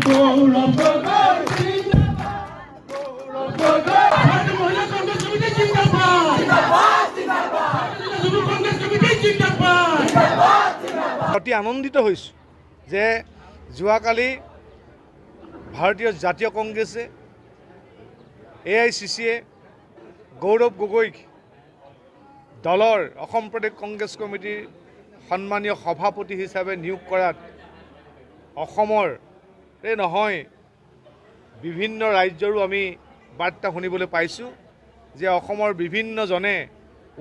অতি আনন্দিত হৈছোঁ যে যোৱাকালি ভাৰতীয় জাতীয় কংগ্ৰেছে AICCয়ে গৌৰৱ গগৈক দলৰ অসম প্ৰদেশ কংগ্ৰেছ কমিটিৰ সন্মানীয় সভাপতি হিচাপে নিয়োগ কৰাত অসমৰ নহয় বিভিন্ন ৰাজ্যৰো আমি বাৰ্তা শুনিবলৈ পাইছোঁ যে অসমৰ বিভিন্নজনে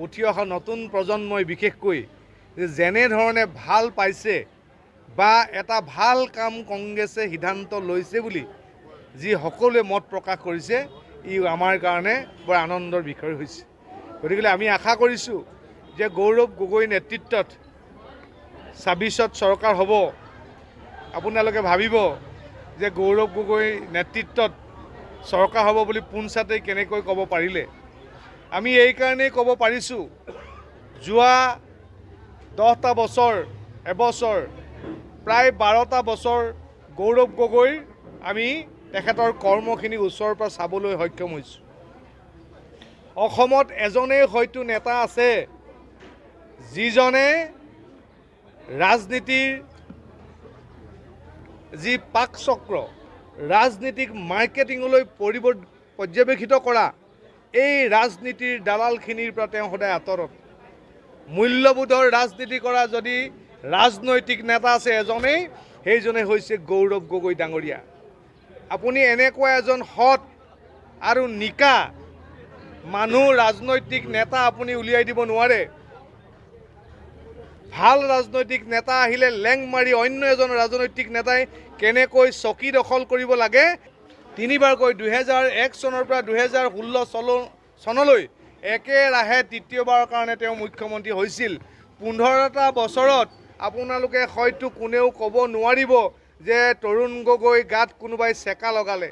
উঠি অহা নতুন প্ৰজন্মই বিশেষকৈ যেনেধৰণে ভাল পাইছে বা এটা ভাল কাম কংগ্ৰেছে সিদ্ধান্ত লৈছে বুলি যি সকলোৱে মত প্ৰকাশ কৰিছে ই আমাৰ কাৰণে বৰ আনন্দৰ বিষয় হৈছে। গতিকে আমি আশা কৰিছোঁ যে গৌৰৱ গগৈ নেতৃত্বত ২৬ত চৰকাৰ হ'ব। আপোনালোকে ভাবিব যে গৌৰৱ গগৈ নেতৃত্বত চৰকাৰ হ'ব বুলি পোনছাতেই কেনেকৈ ক'ব পাৰিলে। আমি এইকাৰণেই ক'ব পাৰিছোঁ যোৱা 10টা বছৰ এবছৰ প্ৰায় 12টা বছৰ গৌৰৱ গগৈৰ আমি তেখেতৰ কৰ্মখিনি ওচৰৰ পৰা চাবলৈ সক্ষম হৈছোঁ। অসমত এজনেই হয়তো নেতা আছে যিজনে ৰাজনীতিৰ যি পাক চক্ৰ ৰাজনীতিক মাৰ্কেটিঙলৈ পৰ্যবেক্ষিত কৰা এই ৰাজনীতিৰ দালালখিনিৰ পৰা তেওঁ সদায় আঁতৰত। মূল্যবোধৰ ৰাজনীতি কৰা যদি ৰাজনৈতিক নেতা আছে এজনেই, সেইজনে হৈছে গৌৰৱ গগৈ ডাঙৰীয়া। আপুনি এনেকুৱা এজন সৎ আৰু নিকা মানুহ ৰাজনৈতিক নেতা আপুনি উলিয়াই দিব নোৱাৰে। ভাল ৰাজনৈতিক নেতা আহিলে লেং মাৰি অন্য এজন ৰাজনৈতিক নেতাই কেনেকৈ চকী দখল কৰিব লাগে তিনিবাৰকৈ 2001 চনৰ পৰা 2016 চনলৈ একেৰাহে তৃতীয়বাৰৰ কাৰণে তেওঁ মুখ্যমন্ত্ৰী হৈছিল। 15টা বছৰত আপোনালোকে হয়তো কোনেও ক'ব নোৱাৰিব যে তৰুণ গগৈ গাত কোনোবাই চেকা লগালে,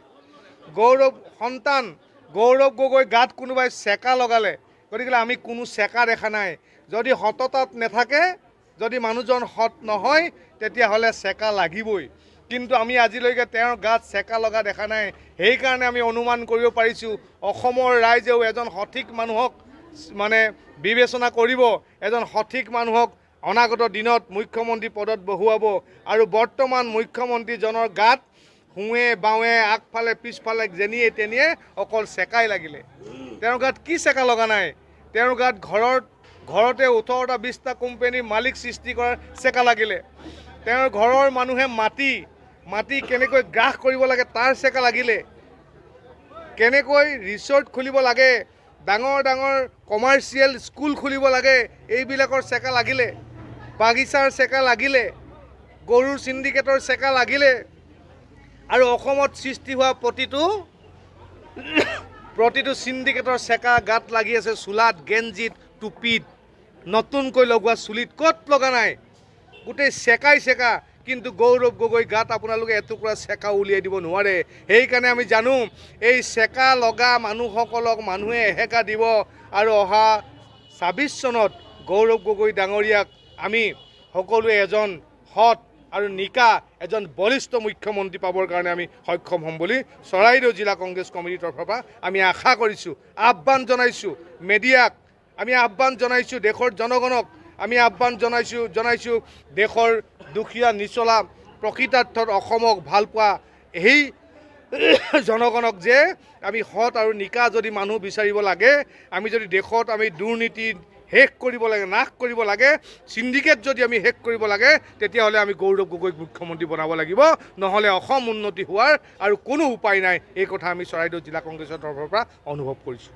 গৌৰৱ গগৈ গাত কোনোবাই চেকা লগালে। গতিকে আমি কোনো চেকা দেখা নাই। যদি সততাত নাথাকে, যদি মানুহজন সৎ নহয়, তেতিয়াহ'লে চেকা লাগিবই। কিন্তু আমি আজিলৈকে তেওঁৰ গাত চেকা লগা দেখা নাই। সেইকাৰণে আমি অনুমান কৰিব পাৰিছোঁ অসমৰ ৰাইজেও এজন সঠিক মানুহক বিবেচনা কৰিব, এজন সঠিক মানুহক অনাগত দিনত মুখ্যমন্ত্ৰী পদত বহুৱাব। আৰু বৰ্তমান মুখ্যমন্ত্ৰীজনৰ গাত সোঁৱে বাৱে আগফালে পিছফালে যেনিয়ে তেনিয়ে অকল চেকাই লাগিলে। তেওঁৰ গাত কি চেকা লগা নাই? তেওঁৰ গাত ঘৰতে 18টা 20টা কোম্পানীৰ মালিক সৃষ্টি কৰাৰ চেকা লাগিলে। তেওঁৰ ঘৰৰ মানুহে মাটি কেনেকৈ গ্ৰাস কৰিব লাগে তাৰ চেকা লাগিলে। কেনেকৈ ৰিচৰ্ট খুলিব লাগে, ডাঙৰ ডাঙৰ কমাৰ্চিয়েল স্কুল খুলিব লাগে, এইবিলাকৰ চেকা লাগিলে। বাগিচাৰ চেকা লাগিলে, গৰুৰ চিণ্ডিকেটৰ চেকা লাগিলে। আৰু অসমত সৃষ্টি হোৱা প্ৰতিটো চিণ্ডিকেটৰ চেকা গাত লাগি আছে চোলাত, গেঞ্জিত, টুপিত, নতুনকৈ লগোৱা চুলিত ক'ত লগা নাই? গোটেই চেকাই চেকা। কিন্তু গৌৰৱ গগৈ গাত আপোনালোকে এটুকুৰা চেকা উলিয়াই দিব নোৱাৰে। সেইকাৰণে আমি জানো এই চেকা লগা মানুহসকলক মানুহে এহেকা দিব আৰু অহা ২৬ চনত গৌৰৱ গগৈ ডাঙৰীয়াক আমি সকলোৱে এজন সৎ আৰু নিকা এজন বলিষ্ঠ মুখ্যমন্ত্ৰী পাবৰ কাৰণে আমি সক্ষম হ'ম বুলি চৰাইদেউ জিলা কংগ্ৰেছ কমিটিৰ তৰফৰ পৰা আমি আশা কৰিছোঁ। আহ্বান জনাইছোঁ মেডিয়াক, আমি আহ্বান জনাইছোঁ দেশৰ জনগণক, আমি আহ্বান জনাইছোঁ দেশৰ দুখীয়া নিচলা প্ৰকৃতাৰ্থত অসমক ভাল পোৱা এই জনগণক যে আমি সৎ আৰু নিকা যদি মানুহ বিচাৰিব লাগে, আমি যদি দেশত আমি দুৰ্নীতি শেষ কৰিব লাগে, নাশ কৰিব লাগে, চিণ্ডিকেট যদি আমি শেষ কৰিব লাগে, তেতিয়াহ'লে আমি গৌৰৱ গগৈক মুখ্যমন্ত্ৰী বনাব লাগিব। নহ'লে অসম উন্নতি হোৱাৰ আৰু কোনো উপায় নাই। এই কথা আমি চৰাইদেউ জিলা কংগ্ৰেছৰ তৰফৰ পৰা অনুভৱ কৰিছোঁ।